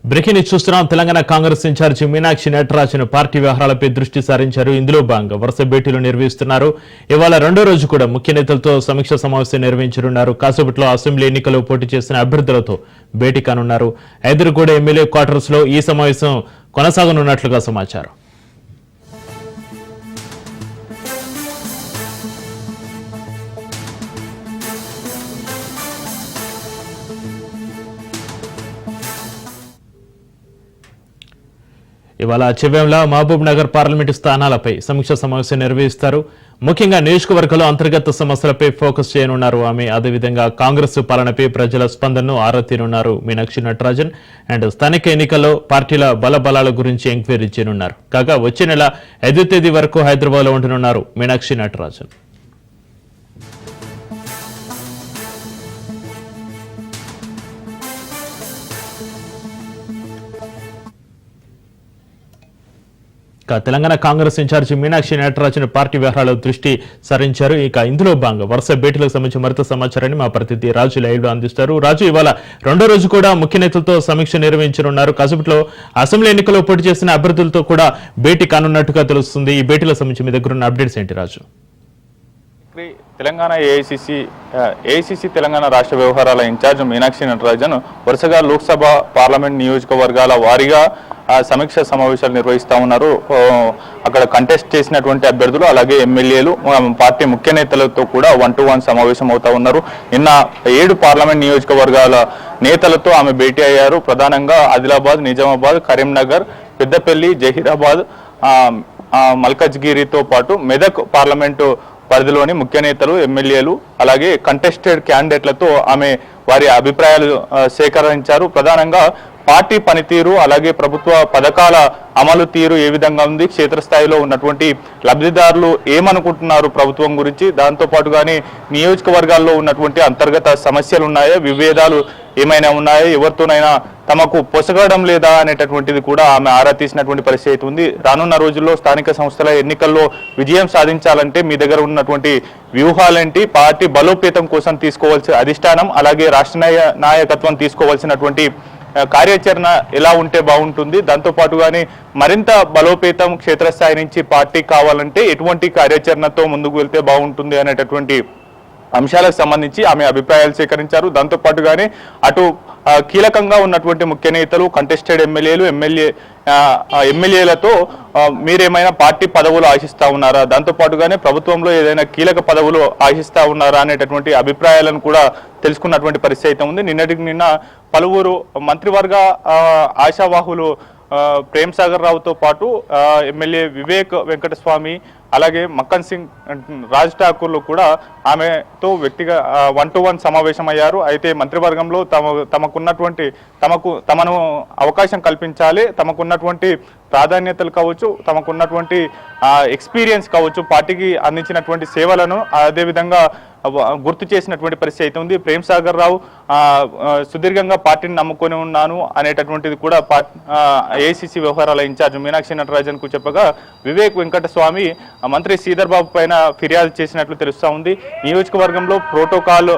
Breaking news చూస్తున్నాం. Telangana Congress incharge Meenakshi Natarajan party వ్యవహారాలపై దృష్టి సారించారు. ఇందులో భాగంగా వరుస భేటీలు నిర్వహిస్తున్నారు. ఇవాళ రెండో రోజు కూడా ముఖ్య నేతలతో సమీక్ష సమావేశం నిర్వహించనున్నారు. కాసేపట్లో అసెంబ్లీ ఎన్నికల్లో పోటీ చేసిన అభ్యర్థులతో భేటీ కానున్నారు. ఎదురుగూడ ఎమ్మెల్యే క్వార్టర్స్ లో ఈ సమావేశం కొనసాగనున్నట్లుగా సమాచారం. ఇవాళ చివెంల మహబూబ్ నగర్ పార్లమెంటు స్థానాలపై సమీక్ష సమావేశం నిర్వహిస్తారు. ముఖ్యంగా నియోజకవర్గంలో అంతర్గత సమస్యలపై ఫోకస్ చేయనున్నారు ఆమె. అదేవిధంగా కాంగ్రెస్ పాలనపై ప్రజల స్పందనను ఆరా తీరున్నారు మీనాక్షి నటరాజన్. అండ్ స్థానిక ఎన్నికల్లో పార్టీల బలబలాల గురించి ఎంక్వైరీ చేయనున్నారు. కాగా వచ్చే నెల 5వ తేదీ వరకు హైదరాబాద్ లో ఉంటున్నారు మీనాక్షి నటరాజన్. తెలంగాణ కాంగ్రెస్ ఇన్ఛార్జి మీనాక్షి నటరాజన్ పార్టీ వ్యవహారాల దృష్టి సారించారు. ఇక ఇందులో భాగంగా వరుస భేటీలకు సంబంధించి మరింత సమాచారాన్ని మా ప్రతినిధి రాజు లైవ్ లో అందిస్తారు. రాజు, ఇవాళ రెండో రోజు కూడా ముఖ్య నేతలతో సమీక్ష నిర్వహించనున్నారు. కాసేపట్లో అసెంబ్లీ ఎన్నికల్లో పోటీ చేసిన అభ్యర్థులతో కూడా భేటీ కానున్నట్టుగా తెలుస్తుంది. ఈ భేటీలకు సంబంధించి మీ దగ్గర ఉన్న అప్డేట్స్ ఏంటి రాజు? తెలంగాణ ఏఐసిసి తెలంగాణ రాష్ట్ర వ్యవహారాల ఇన్ఛార్జ్ మీనాక్షి నటరాజన్ వరుసగా లోక్సభ పార్లమెంట్ నియోజకవర్గాల వారీగా సమీక్ష సమావేశాలు నిర్వహిస్తూ ఉన్నారు. అక్కడ కంటెస్ట్ చేసినటువంటి అభ్యర్థులు అలాగే ఎమ్మెల్యేలు పార్టీ ముఖ్య నేతలతో కూడా 1-to-1 సమావేశం అవుతా ఉన్నారు. నిన్న 7 పార్లమెంట్ నియోజకవర్గాల నేతలతో ఆమె భేటీ అయ్యారు. ప్రధానంగా ఆదిలాబాద్, నిజామాబాద్, కరీంనగర్, పెద్దపల్లి, జహీరాబాద్, మల్కజ్గిరితో పాటు మెదక్ పార్లమెంటు పరిధిలోని ముఖ్య నేతలు, ఎమ్మెల్యేలు అలాగే కంటెస్టెడ్ క్యాండిడేట్లతో ఆమె వారి అభిప్రాయాలు సేకరించారు. ప్రధానంగా పార్టీ పనితీరు అలాగే ప్రభుత్వ పథకాల అమలు తీరు ఏ విధంగా ఉంది, క్షేత్రస్థాయిలో ఉన్నటువంటి లబ్ధిదారులు ఏమనుకుంటున్నారు ప్రభుత్వం గురించి, దాంతో పాటుగానే నియోజకవర్గాల్లో ఉన్నటువంటి అంతర్గత సమస్యలు ఉన్నాయా, విభేదాలు ఏమైనా ఉన్నాయా, ఎవరితోనైనా తమకు పొసగడం లేదా అనేటటువంటిది కూడా ఆమె ఆరా తీసినటువంటి పరిస్థితి ఉంది. రానున్న రోజుల్లో స్థానిక సంస్థల ఎన్నికల్లో విజయం సాధించాలంటే మీ దగ్గర ఉన్నటువంటి వ్యూహాలేంటి, పార్టీ బలోపేతం కోసం తీసుకోవాల్సిన అధిష్టానం అలాగే రాష్ట్ర నాయకత్వం తీసుకోవాల్సినటువంటి కార్యాచరణ ఎలా ఉంటే బాగుంటుంది, దాంతో పాటుగానే మరింత బలోపేతం క్షేత్రస్థాయి నుంచి పార్టీ కావాలంటే ఎటువంటి కార్యాచరణతో ముందుకు వెళ్తే బాగుంటుంది అనేటటువంటి అంశాలకు సంబంధించి ఆమె అభిప్రాయాలు సేకరించారు. దాంతో పాటుగానే అటు కీలకంగా ఉన్నటువంటి ముఖ్య నేతలు, కంటెస్టెడ్ ఎమ్మెల్యేలతో మీరేమైనా పార్టీ పదవులు ఆశిస్తా ఉన్నారా, దాంతో పాటుగానే ప్రభుత్వంలో ఏదైనా కీలక పదవులు ఆశిస్తా ఉన్నారా అనేటటువంటి అభిప్రాయాలను కూడా తెలుసుకున్నటువంటి పరిస్థితి అయితే ఉంది. నిన్న పలువురు మంత్రివర్గ ఆశావాహులు ప్రేమ్ సాగర్ రావుతో పాటు ఎమ్మెల్యే వివేక్ వెంకటస్వామి అలాగే మక్కన్ సింగ్ రాజ్ ఠాకూర్లు కూడా ఆమెతో వ్యక్తిగా 1-to-1 సమావేశం అయ్యారు. అయితే మంత్రివర్గంలో తమను అవకాశం కల్పించాలి, తమకున్నటువంటి ప్రాధాన్యతలు కావచ్చు, తమకున్నటువంటి ఎక్స్పీరియన్స్ కావచ్చు, పార్టీకి అందించినటువంటి సేవలను అదేవిధంగా గుర్తు చేసినటువంటి పరిస్థితి అయితే ఉంది. ప్రేమ్ సాగర్ రావు సుదీర్ఘంగా పార్టీని నమ్ముకొని ఉన్నాను అనేటటువంటిది కూడా ఏఐసిసి వ్యవహారాల ఇన్ఛార్జ్ మీనాక్షి నటరాజన్ కు చెప్పగా, వివేక్ వెంకటస్వామి మంత్రి శ్రీధర్ బాబు పైన ఫిర్యాదు చేసినట్లు తెలుస్తా ఉంది. నియోజకవర్గంలో ప్రోటోకాల్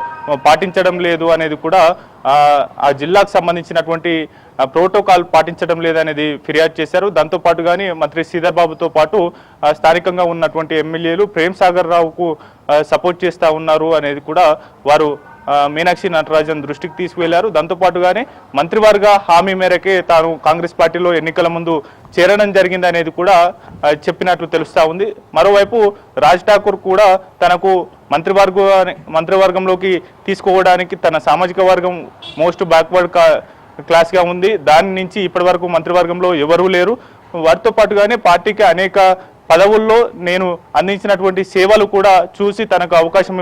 పాటించడం లేదు అనేది కూడా ఆ జిల్లాకు సంబంధించినటువంటి ప్రోటోకాల్ పాటించడం లేదనేది ఫిర్యాదు చేశారు. దాంతో పాటుగానే మంత్రి శ్రీధర్ బాబుతో పాటు స్థానికంగా ఉన్నటువంటి ఎమ్మెల్యేలు ప్రేమ్ సాగర్ రావుకు సపోర్ట్ చేస్తూ ఉన్నారు అనేది కూడా వారు మీనాక్షి నటరాజన్ దృష్టికి తీసుకువెళ్లారు. దాంతోపాటుగానే మంత్రివర్గ హామీ మేరకే తాను కాంగ్రెస్ పార్టీలో ఎన్నికల ముందు చేరడం జరిగింది అనేది కూడా చెప్పినట్లు తెలుస్తా ఉంది. మరోవైపు రాజ్ ఠాకూర్ కూడా తనకు మంత్రివర్గంలోకి తీసుకోవడానికి తన సామాజిక వర్గం మోస్ట్ బ్యాక్వర్డ్ క్లాస్గా ఉంది, దాని నుంచి ఇప్పటి వరకు మంత్రివర్గంలో ఎవరూ లేరు, వారితో పాటుగానే పార్టీకి అనేక పదవుల్లో నేను అందించినటువంటి సేవలు కూడా చూసి తనకు అవకాశం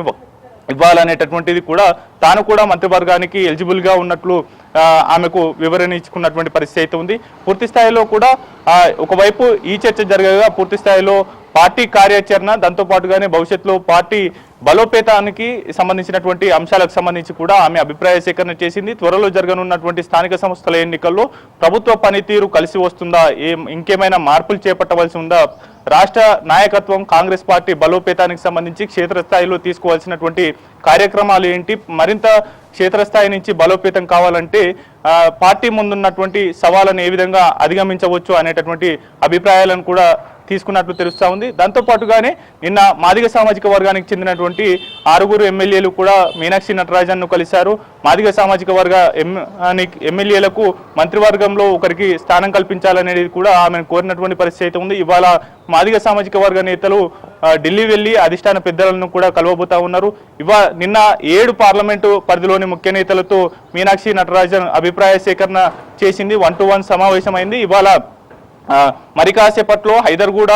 ఇవ్వాలనేటటువంటిది కూడా తాను కూడా మంత్రివర్గానికి ఎలిజిబుల్గా ఉన్నట్లు ఆమెకు వివరణ ఇచ్చుకున్నటువంటి పరిస్థితి అయితే ఉంది. పూర్తి స్థాయిలో కూడా ఒకవైపు ఈ చర్చ జరగగా పూర్తి స్థాయిలో పార్టీ కార్యాచరణ, దాంతోపాటుగానే భవిష్యత్తులో పార్టీ బలోపేతానికి సంబంధించినటువంటి అంశాలకు సంబంధించి కూడా ఆమె అభిప్రాయ సేకరణ చేసింది. త్వరలో జరగనున్నటువంటి స్థానిక సంస్థల ఎన్నికల్లో ప్రభుత్వ పనితీరు కలిసి వస్తుందా, ఇంకేమైనా మార్పులు చేపట్టవలసి ఉందా, రాష్ట్ర నాయకత్వం కాంగ్రెస్ పార్టీ బలోపేతానికి సంబంధించి క్షేత్రస్థాయిలో తీసుకోవాల్సినటువంటి కార్యక్రమాలు ఏంటి, మరింత క్షేత్రస్థాయి నుంచి బలోపేతం కావాలంటే పార్టీ ముందున్నటువంటి సవాళ్ళను ఏ విధంగా అధిగమించవచ్చు అనేటటువంటి అభిప్రాయాలను కూడా తీసుకున్నట్లు తెలుస్తా ఉంది. దాంతో పాటుగానే నిన్న మాదిగ సామాజిక వర్గానికి చెందినటువంటి 6 ఎమ్మెల్యేలు కూడా మీనాక్షి నటరాజన్ను కలిశారు. మాదిగ సామాజిక వర్గ ఎమ్మెల్యేలకు మంత్రివర్గంలో ఒకరికి స్థానం కల్పించాలనేది కూడా ఆమెను కోరినటువంటి పరిస్థితి అయితే ఉంది. ఇవాళ మాదిగ సామాజిక వర్గ నేతలు ఢిల్లీ వెళ్లి అధిష్టాన పెద్దలను కూడా కలవబోతా ఉన్నారు. నిన్న 7 పార్లమెంటు పరిధిలోని ముఖ్య నేతలతో మీనాక్షి నటరాజన్ అభిప్రాయ సేకరణ చేసింది. 1-to-1 సమావేశమైంది. ఇవాళ మరి కాసేపట్లో హైదర్గూడ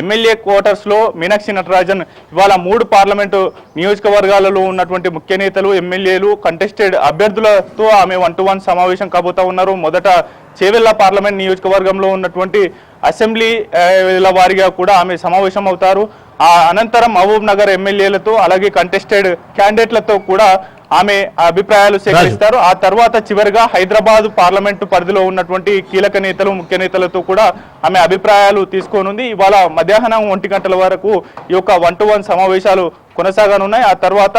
ఎమ్మెల్యే క్వార్టర్స్ లో మీనాక్షి నటరాజన్ ఇవాళ 3 పార్లమెంటు నియోజకవర్గాలలో ఉన్నటువంటి ముఖ్య నేతలు ఎమ్మెల్యేలు కంటెస్టెడ్ అభ్యర్థులతో ఆమె 1-to-1 సమావేశం కాబోతా ఉన్నారు. మొదట చేవెళ్ల పార్లమెంట్ నియోజకవర్గంలో ఉన్నటువంటి అసెంబ్లీల వారీగా కూడా ఆమె సమావేశం అవుతారు. అనంతరం మహబూబ్ నగర్ ఎమ్మెల్యేలతో అలాగే కంటెస్టెడ్ క్యాండిడేట్లతో కూడా ఆమె అభిప్రాయాలు సేకరిస్తారు. ఆ తర్వాత చివరిగా హైదరాబాద్ పార్లమెంటు పరిధిలో ఉన్నటువంటి కీలక నేతలు ముఖ్య నేతలతో కూడా ఆమె అభిప్రాయాలు తీసుకోనుంది. ఇవాళ మధ్యాహ్నం 1 గంటల వరకు ఈ యొక్క 1-to-1 సమావేశాలు కొనసాగనున్నాయి. ఆ తర్వాత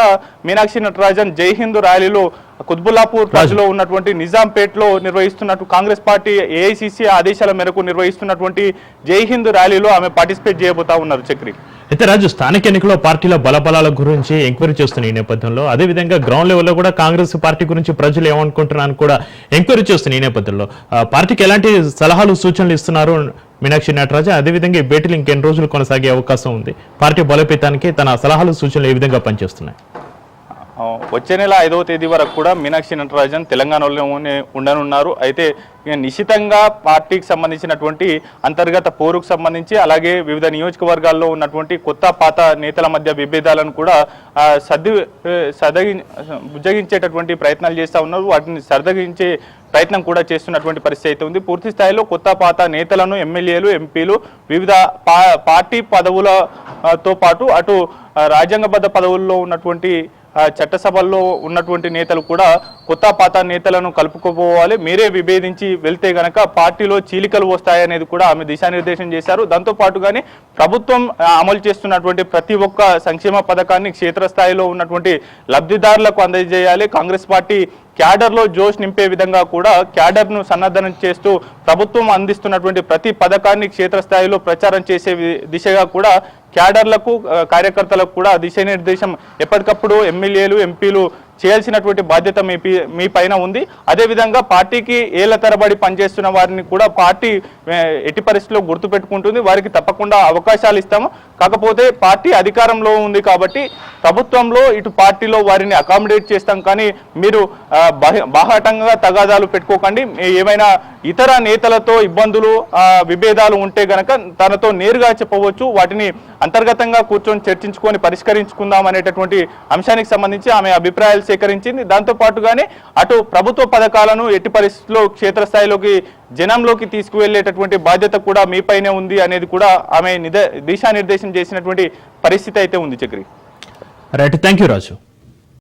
మీనాక్షి నటరాజన్ జై హింద్ ర్యాలీలో కుత్బుల్లాపూర్ పరిధిలో ఉన్నటువంటి నిజాంపేట్లో నిర్వహిస్తున్నట్టు కాంగ్రెస్ పార్టీ ఏఐసిసి ఆదేశాల మేరకు నిర్వహిస్తున్నటువంటి జై హింద్ ర్యాలీలో ఆమె పార్టిసిపేట్ చేయబోతా ఉన్నారు. చక్రి అయితే రాజు, స్థానిక ఎన్నికల్లో పార్టీల బలబలాల గురించి ఎంక్వైరీ చేస్తున్న ఈ నేపథ్యంలో అదేవిధంగా గ్రౌండ్ లెవెల్లో కూడా కాంగ్రెస్ పార్టీ గురించి ప్రజలు ఏమనుకుంటున్నారని కూడా ఎంక్వైరీ చేస్తున్న ఈ నేపథ్యంలో పార్టీకి ఎలాంటి సలహాలు సూచనలు ఇస్తున్నారు మీనాక్షి నటరాజన్? అదేవిధంగా ఈ భేటీలు ఇంకెన్ని రోజులు కొనసాగే అవకాశం ఉంది? పార్టీ బలోపేతానికి తన సలహాలు సూచనలు ఏ విధంగా పనిచేస్తున్నాయి? వచ్చే నెల 5వ తేదీ వరకు కూడా మీనాక్షి నటరాజన్ తెలంగాణలోనే ఉండనున్నారు. అయితే నిశ్చితంగా పార్టీకి సంబంధించినటువంటి అంతర్గత పోరుకు సంబంధించి అలాగే వివిధ నియోజకవర్గాల్లో ఉన్నటువంటి కొత్త పాత నేతల మధ్య విభేదాలను కూడా బుజ్జగించేటటువంటి ప్రయత్నాలు చేస్తూ ఉన్నారు. వాటిని సరిదగించే ప్రయత్నం కూడా చేస్తున్నటువంటి పరిస్థితి అయితే ఉంది. పూర్తి స్థాయిలో కొత్త పాత నేతలను ఎమ్మెల్యేలు ఎంపీలు వివిధ పార్టీ పదవులతో పాటు అటు రాజ్యాంగబద్ధ పదవుల్లో ఉన్నటువంటి చట్టసభల్లో ఉన్నటువంటి నేతలు కూడా కొత్త పాత నేతలను కలుపుకోపోవాలి. మీరే విభేదించి వెళ్తే గనక పార్టీలో చీలికలు వస్తాయనేది కూడా ఆమె దిశానిర్దేశం చేశారు. దాంతో పాటుగానే ప్రభుత్వం అమలు చేస్తున్నటువంటి ప్రతి ఒక్క సంక్షేమ పథకాన్ని క్షేత్రస్థాయిలో ఉన్నటువంటి లబ్ధిదారులకు అందజేయాలి. కాంగ్రెస్ పార్టీ క్యాడర్లో జోష్ నింపే విధంగా కూడా క్యాడర్ను సన్నద్ధనం చేస్తూ ప్రభుత్వం అందిస్తున్నటువంటి ప్రతి పథకాన్ని క్షేత్రస్థాయిలో ప్రచారం చేసే దిశగా కూడా క్యాడర్లకు కార్యకర్తలకు కూడా దిశానిర్దేశం ఎప్పటికప్పుడు ఎమ్మెల్యేలు ఎంపీలు చేయాల్సినటువంటి బాధ్యత మీ పైన ఉంది. అదేవిధంగా పార్టీకి ఏళ్ల తరబడి పనిచేస్తున్న వారిని కూడా పార్టీ ఎట్టి పరిస్థితుల్లో గుర్తుపెట్టుకుంటుంది. వారికి తప్పకుండా అవకాశాలు ఇస్తాము. కాకపోతే పార్టీ అధికారంలో ఉంది కాబట్టి ప్రభుత్వంలో ఇటు పార్టీలో వారిని అకామిడేట్ చేస్తాం, కానీ మీరు బాహాటంగా తగాదాలు పెట్టుకోకండి. ఏమైనా ఇతర నేతలతో ఇబ్బందులు విభేదాలు ఉంటే గనక తనతో నేరుగా చెప్పవచ్చు. వాటిని అంతర్గతంగా కూర్చొని చర్చించుకొని పరిష్కరించుకుందాం అనేటటువంటి అంశానికి సంబంధించి ఆమె అభిప్రాయాలు సేకరించింది. దాంతో పాటుగానే అటు ప్రభుత్వ పథకాలను ఎట్టి పరిస్థితుల్లో క్షేత్రస్థాయిలోకి జనంలోకి తీసుకువెళ్లేటటువంటి బాధ్యత కూడా మీపైనే ఉంది అనేది కూడా ఆమె దిశానిర్దేశం చేసినటువంటి పరిస్థితి అయితే ఉంది. Chakri right, thank you Raju.